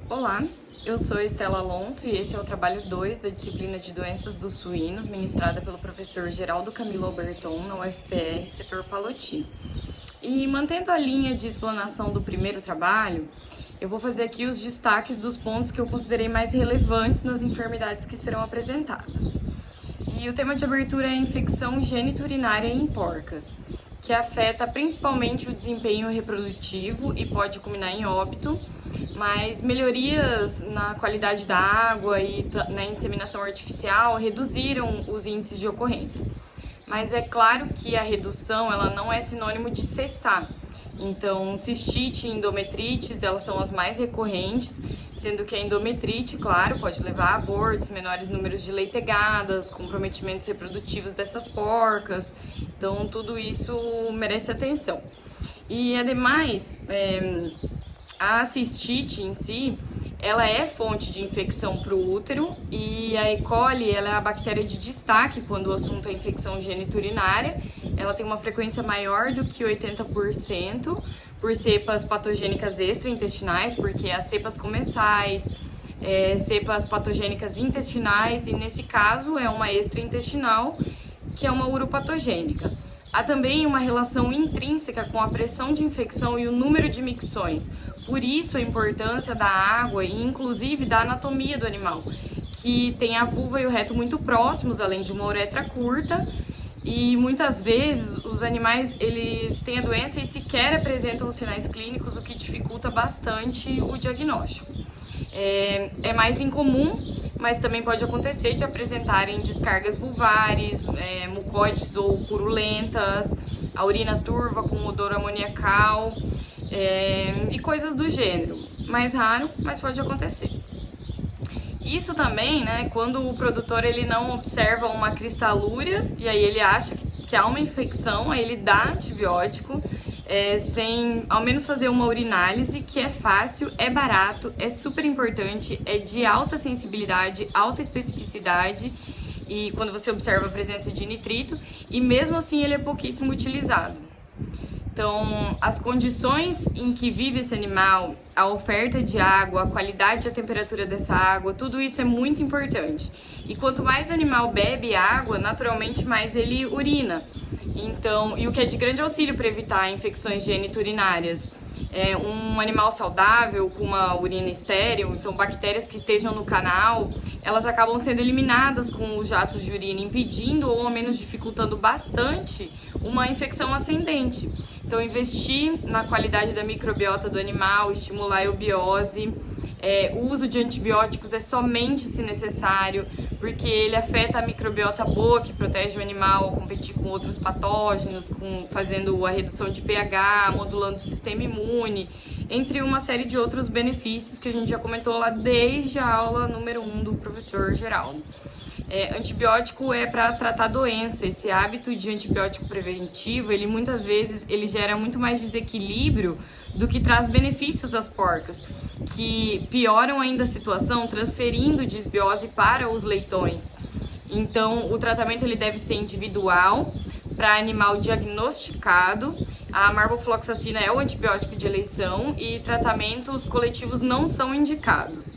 Olá, eu sou Estela Alonso e esse é o trabalho 2 da disciplina de doenças dos suínos, ministrada pelo professor Geraldo Camilo Alberton, na UFPR, setor Palotino. E mantendo a linha de explanação do primeiro trabalho, eu vou fazer aqui os destaques dos pontos que eu considerei mais relevantes nas enfermidades que serão apresentadas. E o tema de abertura é a infecção geniturinária em porcas, que afeta principalmente o desempenho reprodutivo e pode culminar em óbito, mas melhorias na qualidade da água e na inseminação artificial reduziram os índices de ocorrência. Mas é claro que a redução ela não é sinônimo de cessar. Então, cistite e endometrites, elas são as mais recorrentes, sendo que a endometrite, claro, pode levar a abortos, menores números de leitegadas, comprometimentos reprodutivos dessas porcas. Então, tudo isso merece atenção. E, ademais, a cistite em si, ela é fonte de infecção para o útero e a E. coli ela é a bactéria de destaque quando o assunto é infecção geniturinária. Ela tem uma frequência maior do que 80% por cepas patogênicas extraintestinais, porque as cepas comensais, cepas patogênicas intestinais e nesse caso é uma extraintestinal que é uma uropatogênica. Há também uma relação intrínseca com a pressão de infecção e o número de micções. Por isso a importância da água e inclusive da anatomia do animal, que tem a vulva e o reto muito próximos, além de uma uretra curta. E muitas vezes os animais eles têm a doença e sequer apresentam os sinais clínicos, o que dificulta bastante o diagnóstico. É mais incomum, mas também pode acontecer de apresentarem descargas vulvares, mucoides ou purulentas, a urina turva com odor amoniacal e coisas do gênero. Mais raro, mas pode acontecer. Isso também, né, quando o produtor ele não observa uma cristalúria e aí ele acha que há uma infecção, aí ele dá antibiótico, sem ao menos fazer uma urinálise, que é fácil, é barato, é super importante, é de alta sensibilidade, alta especificidade e quando você observa a presença de nitrito, e mesmo assim ele é pouquíssimo utilizado. Então, as condições em que vive esse animal, a oferta de água, a qualidade e a temperatura dessa água, tudo isso é muito importante. E quanto mais o animal bebe água, naturalmente mais ele urina. Então, e o que é de grande auxílio para evitar infecções geniturinárias. Um animal saudável com uma urina estéril, então bactérias que estejam no canal, elas acabam sendo eliminadas com os jatos de urina, impedindo ou ao menos dificultando bastante uma infecção ascendente. Então, investir na qualidade da microbiota do animal, estimular a eubiose. O uso de antibióticos é somente se necessário, porque ele afeta a microbiota boa, que protege o animal ao competir com outros patógenos, fazendo a redução de pH, modulando o sistema imune, entre uma série de outros benefícios que a gente já comentou lá desde a aula número 1 do professor Geraldo. Antibiótico é para tratar doença. Esse hábito de antibiótico preventivo, ele muitas vezes ele gera muito mais desequilíbrio do que traz benefícios às porcas, que pioram ainda a situação, transferindo disbiose para os leitões. Então, o tratamento ele deve ser individual para animal diagnosticado. A marbofloxacina é o antibiótico de eleição e tratamentos coletivos não são indicados.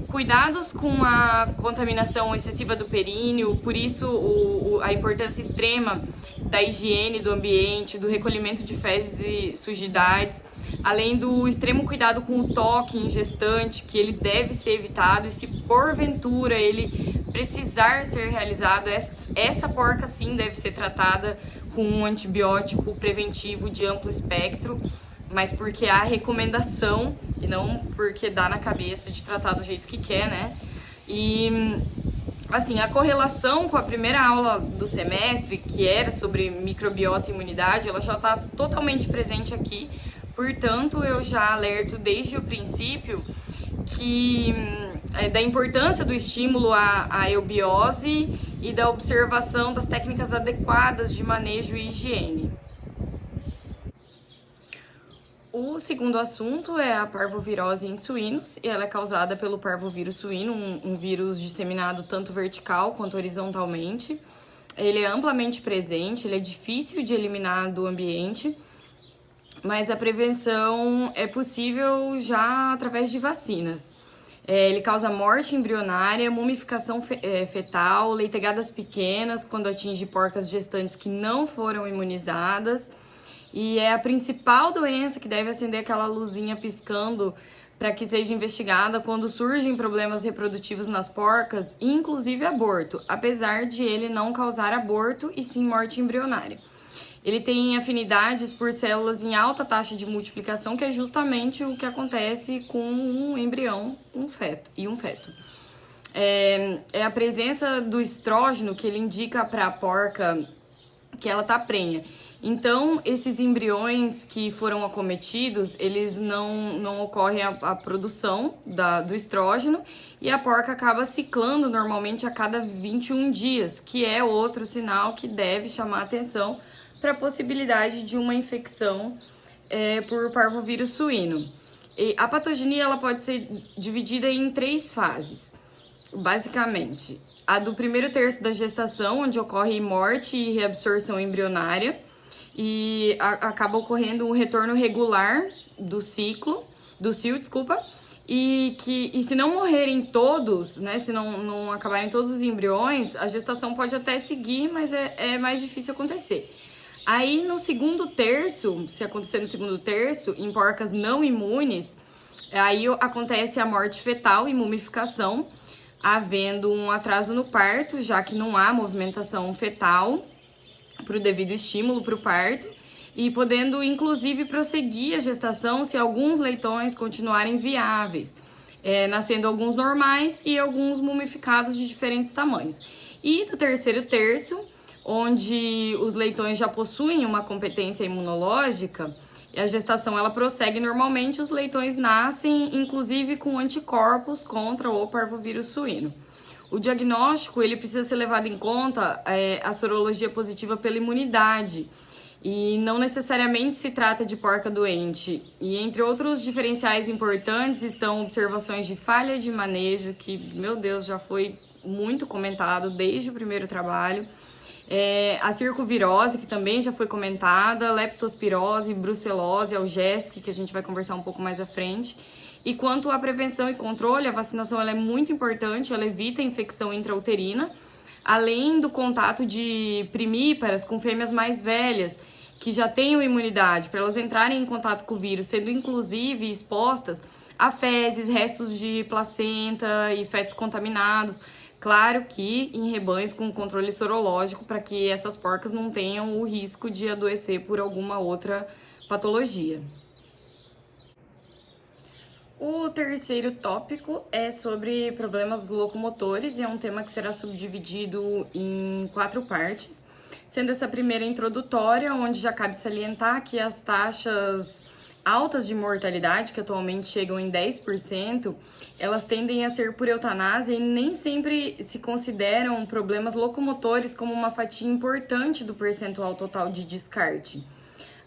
Cuidados com a contaminação excessiva do períneo, por isso a importância extrema da higiene do ambiente, do recolhimento de fezes e sujidades, além do extremo cuidado com o toque em gestante, que ele deve ser evitado, e se porventura ele precisar ser realizado, essa porca sim deve ser tratada com um antibiótico preventivo de amplo espectro, mas porque há recomendação e não porque dá na cabeça de tratar do jeito que quer, né? E, assim, a correlação com a primeira aula do semestre, que era sobre microbiota e imunidade, ela já está totalmente presente aqui, portanto, eu já alerto desde o princípio que da importância do estímulo à eubiose e da observação das técnicas adequadas de manejo e higiene. O segundo assunto é a parvovirose em suínos, e ela é causada pelo parvovírus suíno, um vírus disseminado tanto vertical quanto horizontalmente. Ele é amplamente presente, ele é difícil de eliminar do ambiente, mas a prevenção é possível já através de vacinas. Ele causa morte embrionária, mumificação fetal, leitegadas pequenas quando atinge porcas gestantes que não foram imunizadas. E é a principal doença que deve acender aquela luzinha piscando para que seja investigada quando surgem problemas reprodutivos nas porcas, inclusive aborto, apesar de ele não causar aborto e sim morte embrionária. Ele tem afinidades por células em alta taxa de multiplicação, que é justamente o que acontece com um embrião, um feto. É a presença do estrógeno que ele indica para a porca que ela tá prenha. Então, esses embriões que foram acometidos, eles não ocorrem a produção do estrógeno e a porca acaba ciclando normalmente a cada 21 dias, que é outro sinal que deve chamar atenção para a possibilidade de uma infecção por parvovírus suíno. E a patogenia ela pode ser dividida em 3 fases, basicamente. A do primeiro terço da gestação, onde ocorre morte e reabsorção embrionária, e acaba ocorrendo um retorno regular do cio, e se não morrerem todos, né, se não acabarem todos os embriões, a gestação pode até seguir, mas é mais difícil acontecer. Aí no segundo terço, se acontecer no segundo terço, em porcas não imunes, aí acontece a morte fetal e mumificação, havendo um atraso no parto, já que não há movimentação fetal para o devido estímulo para o parto, e podendo inclusive prosseguir a gestação se alguns leitões continuarem viáveis, nascendo alguns normais e alguns mumificados de diferentes tamanhos. E do terceiro terço, onde os leitões já possuem uma competência imunológica, e a gestação ela prossegue normalmente, os leitões nascem inclusive com anticorpos contra o parvovírus suíno. O diagnóstico ele precisa ser levado em conta a sorologia positiva pela imunidade e não necessariamente se trata de porca doente. E entre outros diferenciais importantes estão observações de falha de manejo, que, meu Deus, já foi muito comentado desde o primeiro trabalho. A circovirose, que também já foi comentada, leptospirose, brucelose, algesic, que a gente vai conversar um pouco mais à frente. E quanto à prevenção e controle, a vacinação ela é muito importante, ela evita a infecção intrauterina, além do contato de primíparas com fêmeas mais velhas, que já tenham imunidade, para elas entrarem em contato com o vírus, sendo inclusive expostas a fezes, restos de placenta e fetos contaminados. Claro que em rebanhos com controle sorológico, para que essas porcas não tenham o risco de adoecer por alguma outra patologia. O terceiro tópico é sobre problemas locomotores e é um tema que será subdividido em 4 partes, sendo essa primeira introdutória, onde já cabe salientar que as taxas altas de mortalidade, que atualmente chegam em 10%, elas tendem a ser por eutanásia e nem sempre se consideram problemas locomotores como uma fatia importante do percentual total de descarte.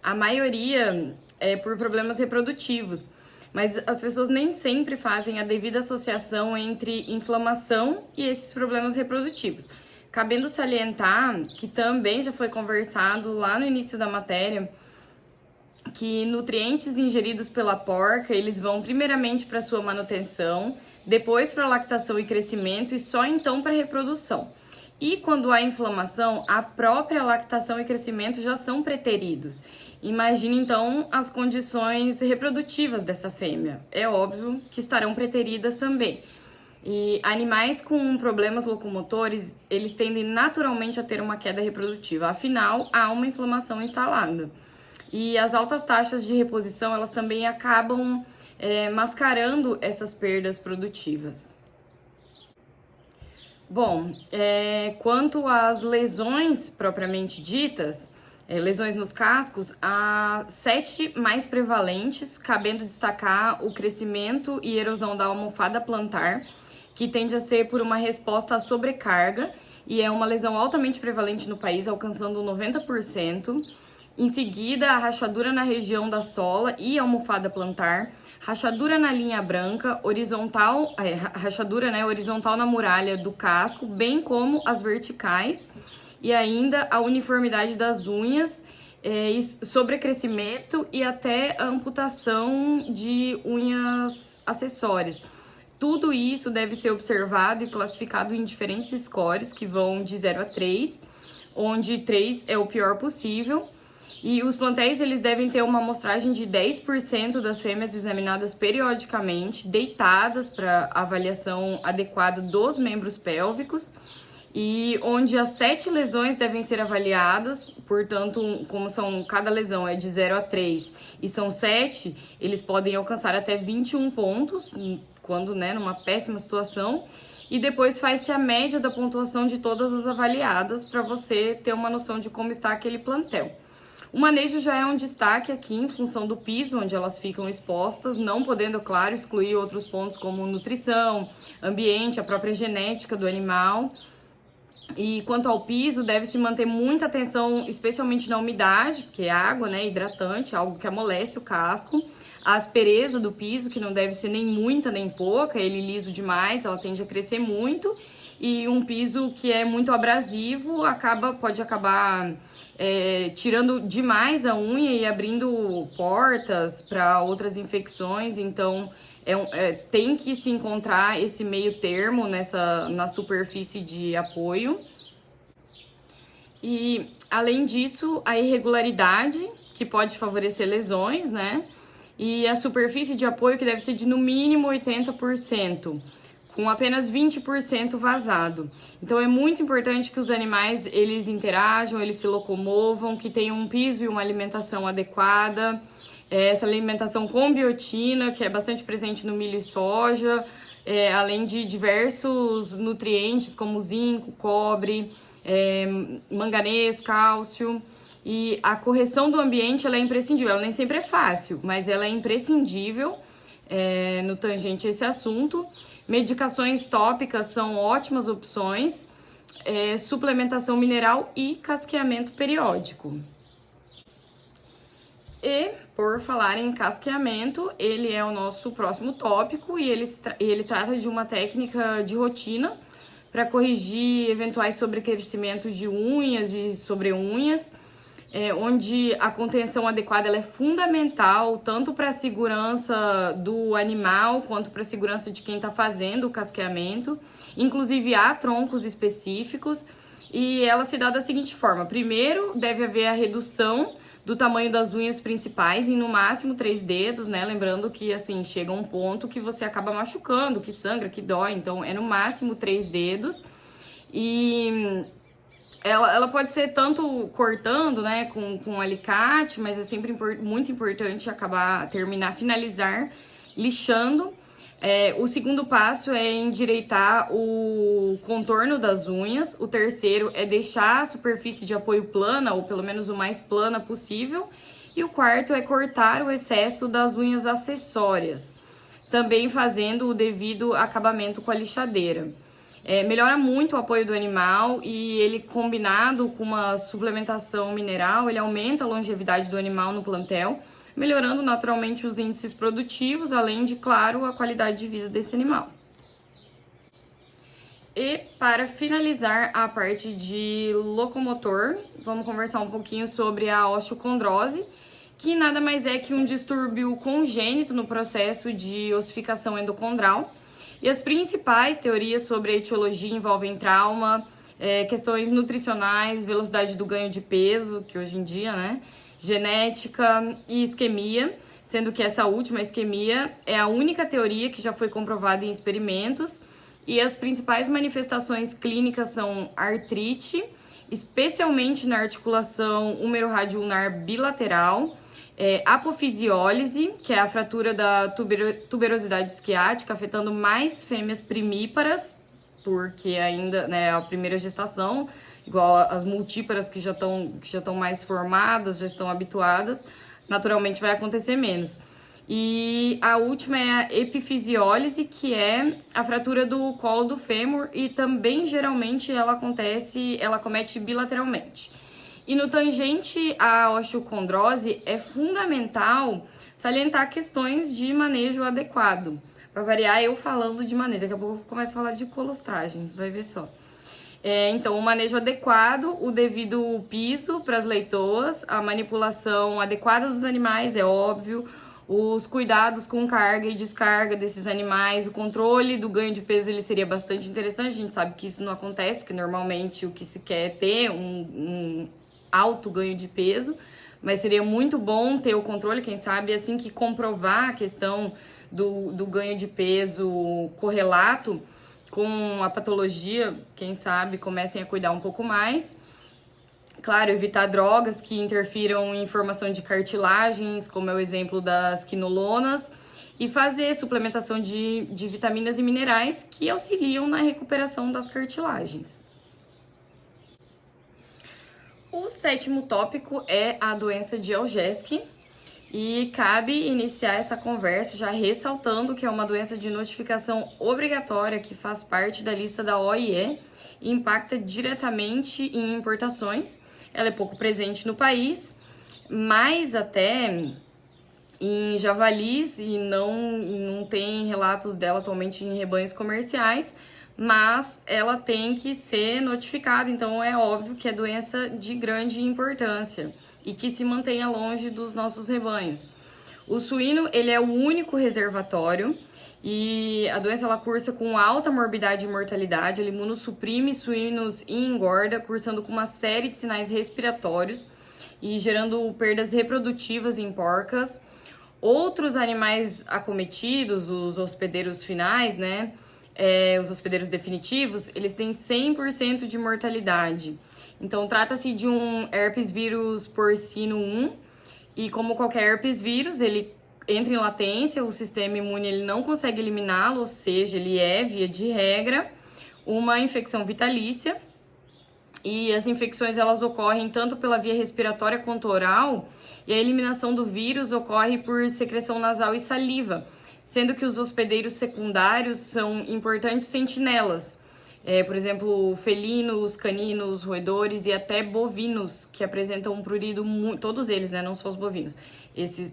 A maioria é por problemas reprodutivos, mas as pessoas nem sempre fazem a devida associação entre inflamação e esses problemas reprodutivos. Cabendo salientar que também já foi conversado lá no início da matéria que nutrientes ingeridos pela porca, eles vão primeiramente para sua manutenção, depois para lactação e crescimento e só então para reprodução. E quando há inflamação, a própria lactação e crescimento já são preteridos. Imagine então as condições reprodutivas dessa fêmea. É óbvio que estarão preteridas também. E animais com problemas locomotores, eles tendem naturalmente a ter uma queda reprodutiva. Afinal, há uma inflamação instalada. E as altas taxas de reposição, elas também acabam mascarando essas perdas produtivas. Bom, quanto às lesões propriamente ditas, lesões nos cascos, há 7 mais prevalentes, cabendo destacar o crescimento e erosão da almofada plantar, que tende a ser por uma resposta à sobrecarga, e é uma lesão altamente prevalente no país, alcançando 90%. Em seguida, a rachadura na região da sola e almofada plantar, rachadura na linha branca, rachadura horizontal na muralha do casco, bem como as verticais, e ainda a uniformidade das unhas, sobrecrescimento e até a amputação de unhas acessórias. Tudo isso deve ser observado e classificado em diferentes scores, que vão de 0 a 3, onde 3 é o pior possível. E os plantéis, eles devem ter uma amostragem de 10% das fêmeas examinadas periodicamente, deitadas para avaliação adequada dos membros pélvicos, e onde as 7 lesões devem ser avaliadas. Portanto, como cada lesão é de 0 a 3 e são 7, eles podem alcançar até 21 pontos, quando, né, numa péssima situação, e depois faz-se a média da pontuação de todas as avaliadas para você ter uma noção de como está aquele plantel. O manejo já é um destaque aqui em função do piso onde elas ficam expostas, não podendo, claro, excluir outros pontos como nutrição, ambiente, a própria genética do animal. E quanto ao piso, deve-se manter muita atenção, especialmente na umidade, porque é água, né, hidratante, algo que amolece o casco. A aspereza do piso, que não deve ser nem muita nem pouca, ele liso demais, ela tende a crescer muito. E um piso que é muito abrasivo pode acabar tirando demais a unha e abrindo portas para outras infecções. Então, tem que se encontrar esse meio termo na superfície de apoio. E, além disso, a irregularidade, que pode favorecer lesões, né? E a superfície de apoio, que deve ser de no mínimo 80%, com apenas 20% vazado. Então é muito importante que os animais, eles interajam, eles se locomovam, que tenham um piso e uma alimentação adequada. Essa alimentação com biotina, que é bastante presente no milho e soja, além de diversos nutrientes como zinco, cobre, manganês, cálcio. E a correção do ambiente, ela é imprescindível. Ela nem sempre é fácil, mas ela é imprescindível no tangente a esse assunto. Medicações tópicas são ótimas opções, suplementação mineral e casqueamento periódico. E, por falar em casqueamento, ele é o nosso próximo tópico e ele trata de uma técnica de rotina para corrigir eventuais sobrecrescimentos de unhas e sobre-unhas, onde a contenção adequada ela é fundamental tanto para a segurança do animal quanto para a segurança de quem está fazendo o casqueamento. Inclusive, há troncos específicos e ela se dá da seguinte forma: primeiro, deve haver a redução do tamanho das unhas principais em no máximo 3 dedos, né? Lembrando que, assim, chega um ponto que você acaba machucando, que sangra, que dói, então é no máximo 3 dedos. E ela pode ser tanto cortando, né, com alicate, mas é sempre muito importante finalizar lixando. O segundo passo é endireitar o contorno das unhas. O terceiro é deixar a superfície de apoio plana, ou pelo menos o mais plana possível. E o quarto é cortar o excesso das unhas acessórias, também fazendo o devido acabamento com a lixadeira. Melhora muito o apoio do animal e ele, combinado com uma suplementação mineral, ele aumenta a longevidade do animal no plantel, melhorando naturalmente os índices produtivos, além de, claro, a qualidade de vida desse animal. E para finalizar a parte de locomotor, vamos conversar um pouquinho sobre a osteocondrose, que nada mais é que um distúrbio congênito no processo de ossificação endocondral. E as principais teorias sobre a etiologia envolvem trauma, questões nutricionais, velocidade do ganho de peso, que hoje em dia, né, genética e isquemia, sendo que essa última, isquemia, é a única teoria que já foi comprovada em experimentos. E as principais manifestações clínicas são artrite, especialmente na articulação húmero-radioulnar bilateral, apofisiólise, que é a fratura da tuberosidade isquiática, afetando mais fêmeas primíparas, porque ainda, né, a primeira gestação, igual as multíparas que já estão mais formadas, já estão habituadas, naturalmente vai acontecer menos. E a última é a epifisiólise, que é a fratura do colo do fêmur, e também geralmente ela comete bilateralmente. E no tangente à osteocondrose, é fundamental salientar questões de manejo adequado. Para variar, eu falando de manejo, daqui a pouco eu começo a falar de colostragem, vai ver só. Então, o manejo adequado, o devido piso para as leitoas, a manipulação adequada dos animais, é óbvio, os cuidados com carga e descarga desses animais, o controle do ganho de peso ele seria bastante interessante. A gente sabe que isso não acontece, que normalmente o que se quer é ter um alto ganho de peso, mas seria muito bom ter o controle, quem sabe assim que comprovar a questão do ganho de peso correlato com a patologia, quem sabe comecem a cuidar um pouco mais. Claro, evitar drogas que interfiram em formação de cartilagens, como é o exemplo das quinolonas, e fazer suplementação de vitaminas e minerais que auxiliam na recuperação das cartilagens. O 7º tópico é a doença de Algeski, e cabe iniciar essa conversa já ressaltando que é uma doença de notificação obrigatória que faz parte da lista da OIE e impacta diretamente em importações. Ela é pouco presente no país, mais até em javalis e não tem relatos dela atualmente em rebanhos comerciais, mas ela tem que ser notificada, então é óbvio que é doença de grande importância e que se mantenha longe dos nossos rebanhos. O suíno, ele é o único reservatório e a doença ela cursa com alta morbidade e mortalidade, ele imunossuprime suínos e engorda, cursando com uma série de sinais respiratórios e gerando perdas reprodutivas em porcas. Outros animais acometidos, os hospedeiros finais, né, os hospedeiros definitivos, eles têm 100% de mortalidade. Então, trata-se de um herpes vírus porcino 1 e como qualquer herpes vírus, ele entra em latência, o sistema imune ele não consegue eliminá-lo, ou seja, ele é, via de regra, uma infecção vitalícia. E as infecções elas ocorrem tanto pela via respiratória quanto oral, e a eliminação do vírus ocorre por secreção nasal e saliva, sendo que os hospedeiros secundários são importantes sentinelas. Por exemplo, felinos, caninos, roedores e até bovinos, que apresentam um prurido muito... Todos eles, né? Não só os bovinos.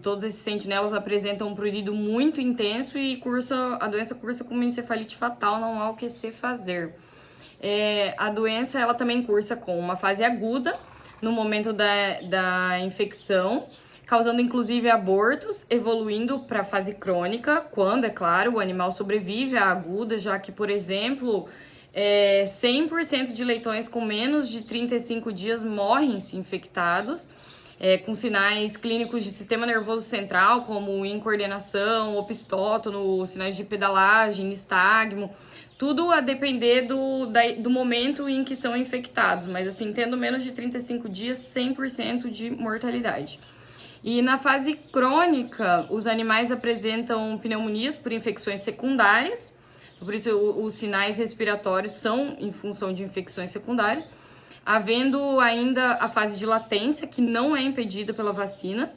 Todos esses sentinelas apresentam um prurido muito intenso e a doença cursa com uma encefalite fatal, não há o que se fazer. A doença, ela também cursa com uma fase aguda, no momento da infecção, causando inclusive abortos, evoluindo para a fase crônica, quando, é claro, o animal sobrevive à aguda, já que, por exemplo... 100% de leitões com menos de 35 dias morrem se infectados, com sinais clínicos de sistema nervoso central, como incoordenação, opistótono, sinais de pedalagem, nistagmo, tudo a depender do momento em que são infectados, mas assim, tendo menos de 35 dias, 100% de mortalidade. E na fase crônica, os animais apresentam pneumonias por infecções secundárias. Por isso, os sinais respiratórios são em função de infecções secundárias, havendo ainda a fase de latência, que não é impedida pela vacina.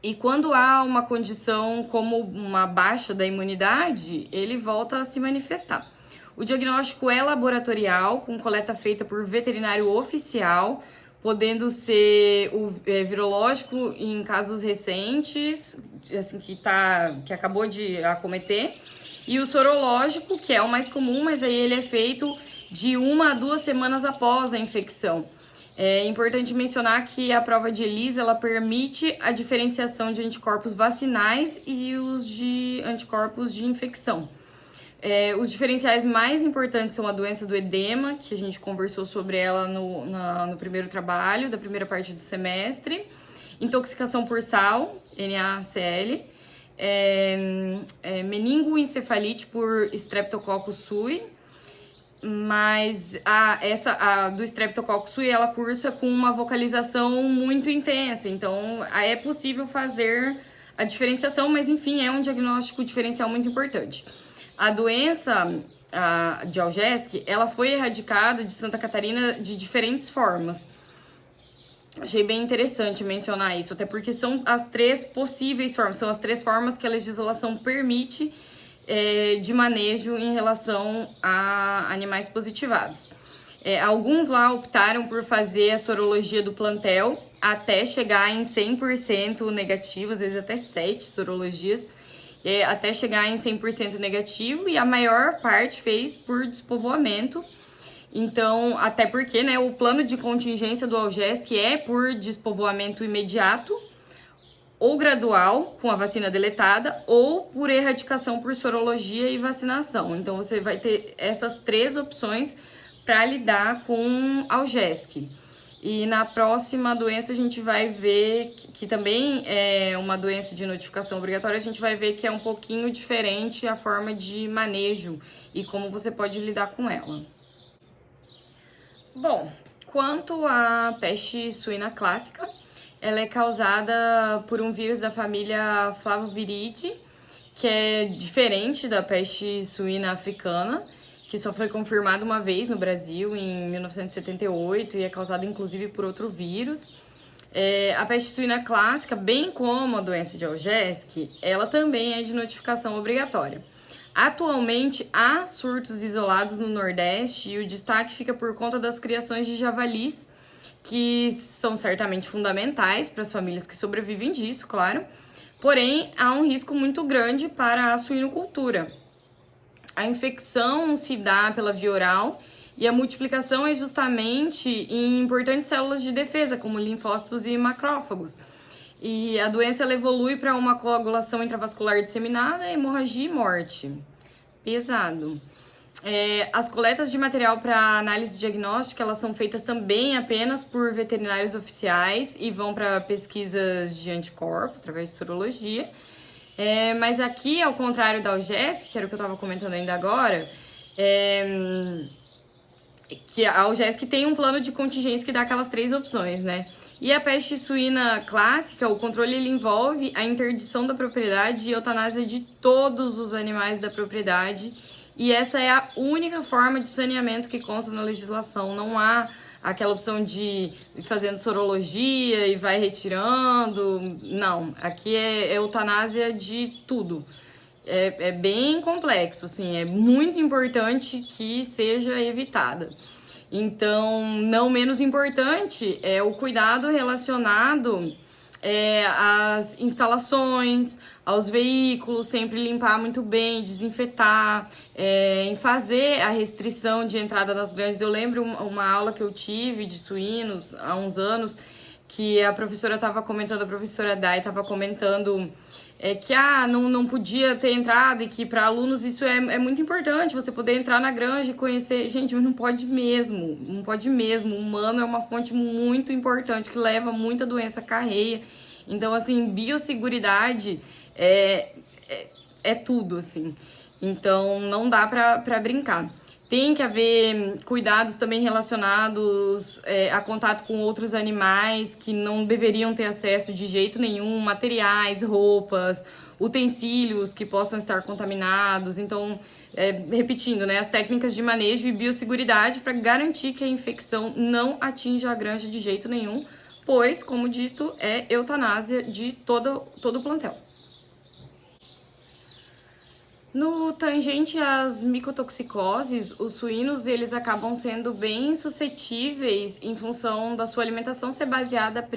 E quando há uma condição como uma baixa da imunidade, ele volta a se manifestar. O diagnóstico é laboratorial, com coleta feita por veterinário oficial, podendo ser o virológico em casos recentes, assim, que acabou de acometer, e o sorológico, que é o mais comum, mas aí ele é feito de 1 a 2 semanas após a infecção. É importante mencionar que a prova de ELISA ela permite a diferenciação de anticorpos vacinais e os de anticorpos de infecção. Os diferenciais mais importantes são a doença do edema, que a gente conversou sobre ela no primeiro trabalho, da primeira parte do semestre. Intoxicação por sal, NaCl. Meningoencefalite por Streptococcus suis, mas a do Streptococcus suis ela cursa com uma vocalização muito intensa, então é possível fazer a diferenciação, mas enfim, é um diagnóstico diferencial muito importante. A doença de Algeski, ela foi erradicada de Santa Catarina de diferentes formas. Achei bem interessante mencionar isso, até porque são as 3 possíveis formas, são as 3 formas que a legislação permite de manejo em relação a animais positivados. Alguns lá optaram por fazer a sorologia do plantel até chegar em 100% negativo, às vezes até 7 sorologias, até chegar em 100% negativo, e a maior parte fez por despovoamento. Então, até porque, né, o plano de contingência do Algeski é por despovoamento imediato ou gradual, com a vacina deletada, ou por erradicação por sorologia e vacinação. Então, você vai ter essas 3 opções para lidar com Algesic. E na próxima doença a gente vai ver que também é uma doença de notificação obrigatória, a gente vai ver que é um pouquinho diferente a forma de manejo e como você pode lidar com ela. Bom, quanto à peste suína clássica, ela é causada por um vírus da família Flavoviridae, que é diferente da peste suína africana, que só foi confirmado uma vez no Brasil, em 1978, e é causada inclusive por outro vírus. A peste suína clássica, bem como a doença de Algesic, ela também é de notificação obrigatória. Atualmente, há surtos isolados no Nordeste e o destaque fica por conta das criações de javalis, que são certamente fundamentais para as famílias que sobrevivem disso, claro. Porém, há um risco muito grande para a suinocultura. A infecção se dá pela via oral e a multiplicação é justamente em importantes células de defesa, como linfócitos e macrófagos. E a doença ela evolui para uma coagulação intravascular disseminada, hemorragia e morte. Pesado. As coletas de material para análise diagnóstica, elas são feitas também apenas por veterinários oficiais e vão para pesquisas de anticorpo, através de sorologia. Mas aqui, ao contrário da Algesic, que era o que eu estava comentando ainda agora, que a Algesic tem um plano de contingência que dá aquelas 3 opções, né? E a peste suína clássica, o controle ele envolve a interdição da propriedade e eutanásia de todos os animais da propriedade. E essa é a única forma de saneamento que consta na legislação. Não há aquela opção de ir fazendo sorologia e vai retirando. Não, aqui é eutanásia de tudo. É bem complexo, assim, é muito importante que seja evitada. Então, não menos importante é o cuidado relacionado às instalações, aos veículos, sempre limpar muito bem, desinfetar, em fazer a restrição de entrada nas granjas. Eu lembro uma aula que eu tive de suínos há uns anos, que a professora estava comentando, a professora Dai estava comentando que não podia ter entrada e que para alunos isso é muito importante, você poder entrar na granja e conhecer. Gente, mas não pode mesmo, não pode mesmo. O humano é uma fonte muito importante que leva muita doença carreia. Então, assim, biosseguridade é tudo, assim. Então, não dá para brincar. Tem que haver cuidados também relacionados a contato com outros animais que não deveriam ter acesso de jeito nenhum, materiais, roupas, utensílios que possam estar contaminados. Então, repetindo, né, as técnicas de manejo e biosseguridade para garantir que a infecção não atinja a granja de jeito nenhum, pois, como dito, é eutanásia de todo o plantel. No tangente às micotoxicoses, os suínos eles acabam sendo bem suscetíveis em função da sua alimentação ser baseada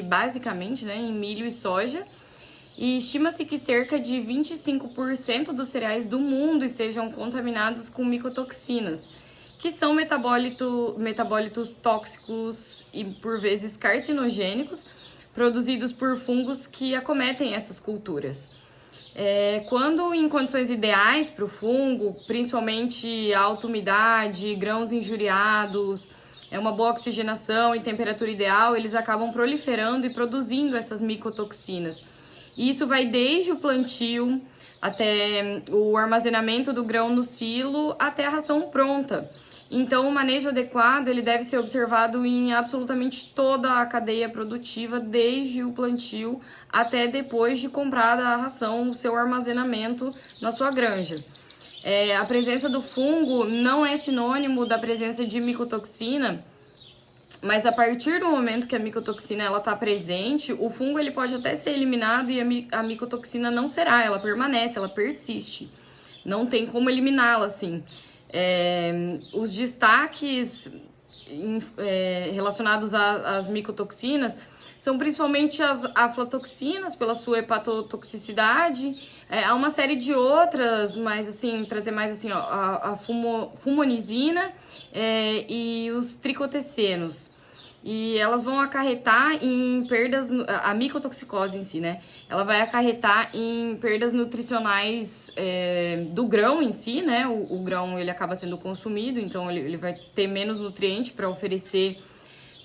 basicamente, né, em milho e soja. E estima-se que cerca de 25% dos cereais do mundo estejam contaminados com micotoxinas, que são metabólitos tóxicos e por vezes carcinogênicos, produzidos por fungos que acometem essas culturas. Quando em condições ideais para o fungo, principalmente alta umidade, grãos injuriados, uma boa oxigenação e temperatura ideal, eles acabam proliferando e produzindo essas micotoxinas. E isso vai desde o plantio até o armazenamento do grão no silo até a ração pronta. Então, o manejo adequado ele deve ser observado em absolutamente toda a cadeia produtiva, desde o plantio até depois de comprada a ração, o seu armazenamento na sua granja. A presença do fungo não é sinônimo da presença de micotoxina, mas a partir do momento que a micotoxina está presente, o fungo ele pode até ser eliminado e a micotoxina não será, ela permanece, ela persiste. Não tem como eliminá-la assim. Os destaques relacionados às micotoxinas são principalmente as aflatoxinas, pela sua hepatotoxicidade. Há uma série de outras, mas assim, trazer mais assim, ó, a fumonizina e os tricotecenos. e elas vão acarretar em perdas, a micotoxicose em si, né? Ela vai acarretar em perdas nutricionais do grão em si, né? O grão, ele acaba sendo consumido, então ele vai ter menos nutriente para oferecer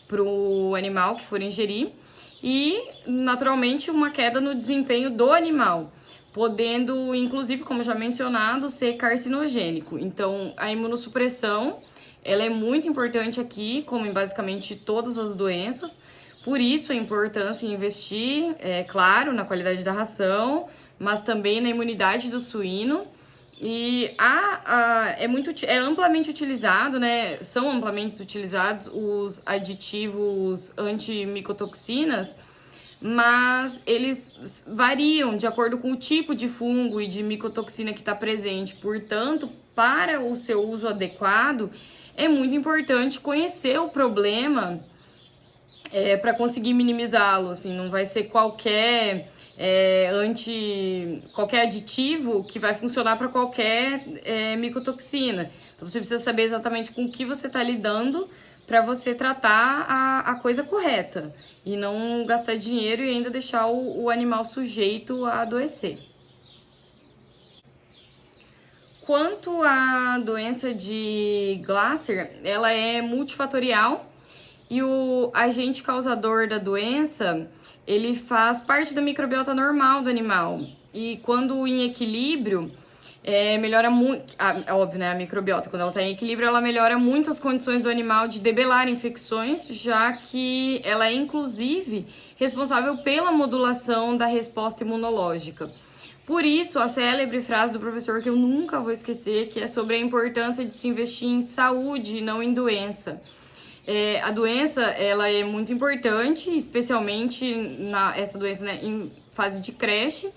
para o animal que for ingerir. E, naturalmente, uma queda no desempenho do animal, podendo, inclusive, como já mencionado, ser carcinogênico. Então, a imunossupressão, ela é muito importante aqui, como em basicamente todas as doenças. Por isso, a importância em investir, claro, na qualidade da ração, mas também na imunidade do suíno. E é amplamente utilizado, né? São amplamente utilizados os aditivos antimicotoxinas, mas eles variam de acordo com o tipo de fungo e de micotoxina que está presente. Portanto, para o seu uso adequado, é muito importante conhecer o problema para conseguir minimizá-lo. Assim, não vai ser qualquer aditivo que vai funcionar para qualquer micotoxina. Então você precisa saber exatamente com o que você está lidando para você tratar a coisa correta e não gastar dinheiro e ainda deixar o animal sujeito a adoecer. Quanto à doença de Glasser, ela é multifatorial e o agente causador da doença, ele faz parte da microbiota normal do animal. E quando em equilíbrio, melhora muito, óbvio, né, a microbiota, quando ela está em equilíbrio, ela melhora muito as condições do animal de debelar infecções, já que ela é, inclusive, responsável pela modulação da resposta imunológica. Por isso, a célebre frase do professor, que eu nunca vou esquecer, que é sobre a importância de se investir em saúde e não em doença. A doença, ela é muito importante, especialmente essa doença, né, em fase de creche,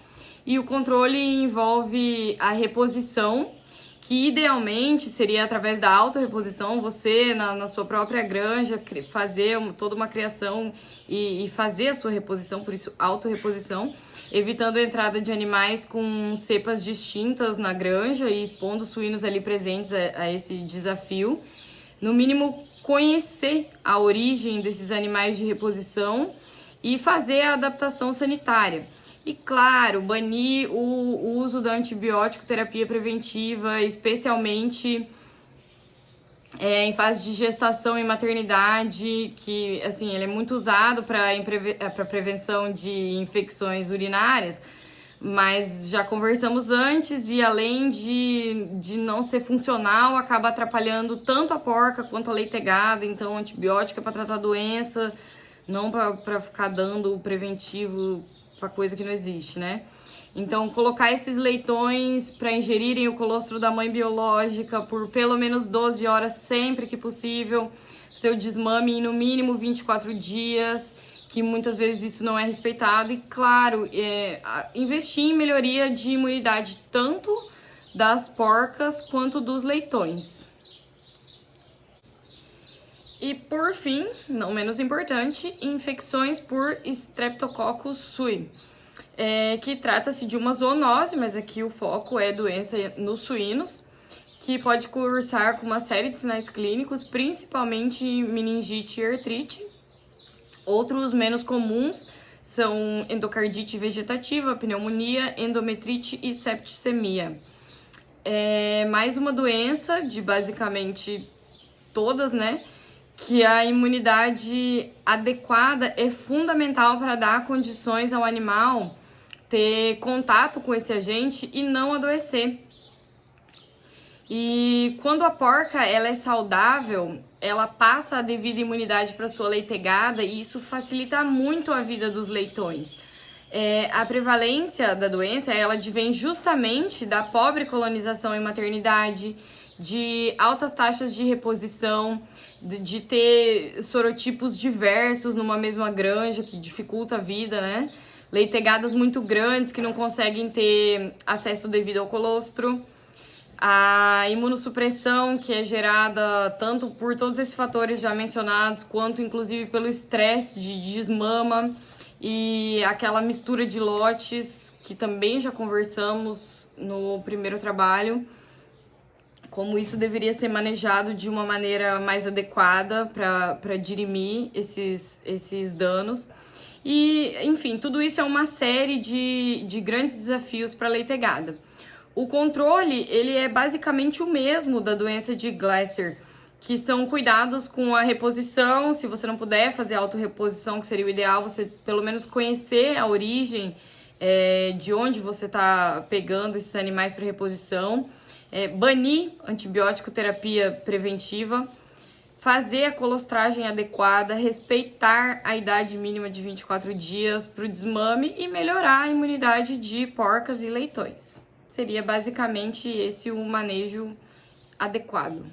e o controle envolve a reposição, que idealmente seria através da autorreposição, você na sua própria granja fazer toda uma criação e fazer a sua reposição, por isso autorreposição, evitando a entrada de animais com cepas distintas na granja e expondo os suínos ali presentes a esse desafio. No mínimo, conhecer a origem desses animais de reposição e fazer a adaptação sanitária. E, claro, banir o uso da antibiótico terapia preventiva, especialmente em fase de gestação e maternidade, que, assim, ele é muito usado para prevenção de infecções urinárias, mas já conversamos antes e além de não ser funcional, acaba atrapalhando tanto a porca quanto a leitegada. Então, antibiótico é para tratar doença, não para ficar dando o preventivo para coisa que não existe, né? Então, colocar esses leitões para ingerirem o colostro da mãe biológica por pelo menos 12 horas sempre que possível, seu desmame em no mínimo 24 dias, que muitas vezes isso não é respeitado. E, claro, investir em melhoria de imunidade tanto das porcas quanto dos leitões. E, por fim, não menos importante, infecções por Streptococcus suis, que trata-se de uma zoonose, mas aqui o foco é doença nos suínos, que pode cursar com uma série de sinais clínicos, principalmente meningite e artrite. Outros menos comuns são endocardite vegetativa, pneumonia, endometrite e septicemia. Mais uma doença de basicamente todas, né? Que a imunidade adequada é fundamental para dar condições ao animal ter contato com esse agente e não adoecer. E quando a porca ela é saudável, ela passa a devida imunidade para sua leitegada e isso facilita muito a vida dos leitões. A prevalência da doença ela advém justamente da pobre colonização em maternidade, de altas taxas de reposição, de ter sorotipos diversos numa mesma granja, que dificulta a vida, né? Leitegadas muito grandes que não conseguem ter acesso devido ao colostro. A imunossupressão, que é gerada tanto por todos esses fatores já mencionados, quanto inclusive pelo estresse de desmama e aquela mistura de lotes, que também já conversamos no primeiro trabalho, como isso deveria ser manejado de uma maneira mais adequada para dirimir esses danos. E, enfim, tudo isso é uma série de grandes desafios para a leitegada. O controle, ele é basicamente o mesmo da doença de Glasser, que são cuidados com a reposição. Se você não puder fazer autorreposição, que seria o ideal, você pelo menos conhecer a origem de onde você está pegando esses animais para reposição. Banir antibiótico terapia preventiva, fazer a colostragem adequada, respeitar a idade mínima de 24 dias para o desmame e melhorar a imunidade de porcas e leitões. Seria basicamente esse o manejo adequado.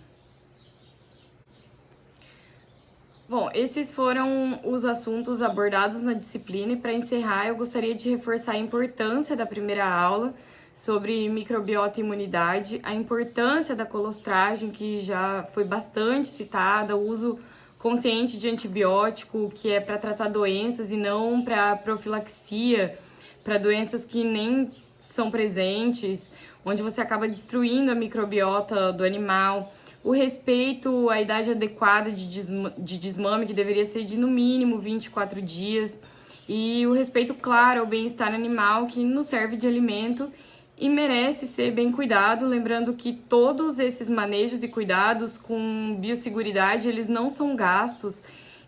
Bom, esses foram os assuntos abordados na disciplina e para encerrar eu gostaria de reforçar a importância da primeira aula sobre microbiota e imunidade, a importância da colostragem, que já foi bastante citada, o uso consciente de antibiótico, que é para tratar doenças e não para profilaxia, para doenças que nem são presentes, onde você acaba destruindo a microbiota do animal. O respeito à idade adequada de desmame, que deveria ser de no mínimo 24 dias. E o respeito, claro, ao bem-estar animal, que nos serve de alimento e merece ser bem cuidado, lembrando que todos esses manejos e cuidados com biosseguridade, eles não são gastos,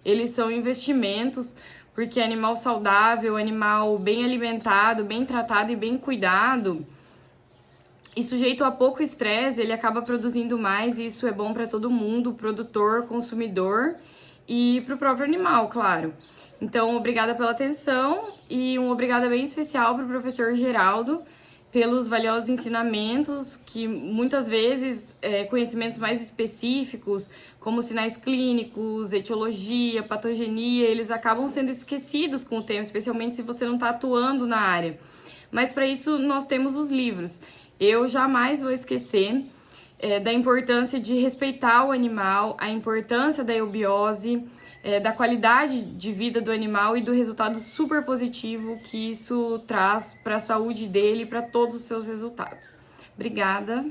eles são investimentos, porque animal saudável, animal bem alimentado, bem tratado e bem cuidado, e sujeito a pouco estresse, ele acaba produzindo mais, e isso é bom para todo mundo, produtor, consumidor e para o próprio animal, claro. Então, obrigada pela atenção e um obrigada bem especial para o professor Geraldo, pelos valiosos ensinamentos, que muitas vezes conhecimentos mais específicos, como sinais clínicos, etiologia, patogenia, eles acabam sendo esquecidos com o tempo, especialmente se você não está atuando na área. Mas para isso nós temos os livros. Eu jamais vou esquecer da importância de respeitar o animal, a importância da eubiose, da qualidade de vida do animal e do resultado super positivo que isso traz para a saúde dele e para todos os seus resultados. Obrigada!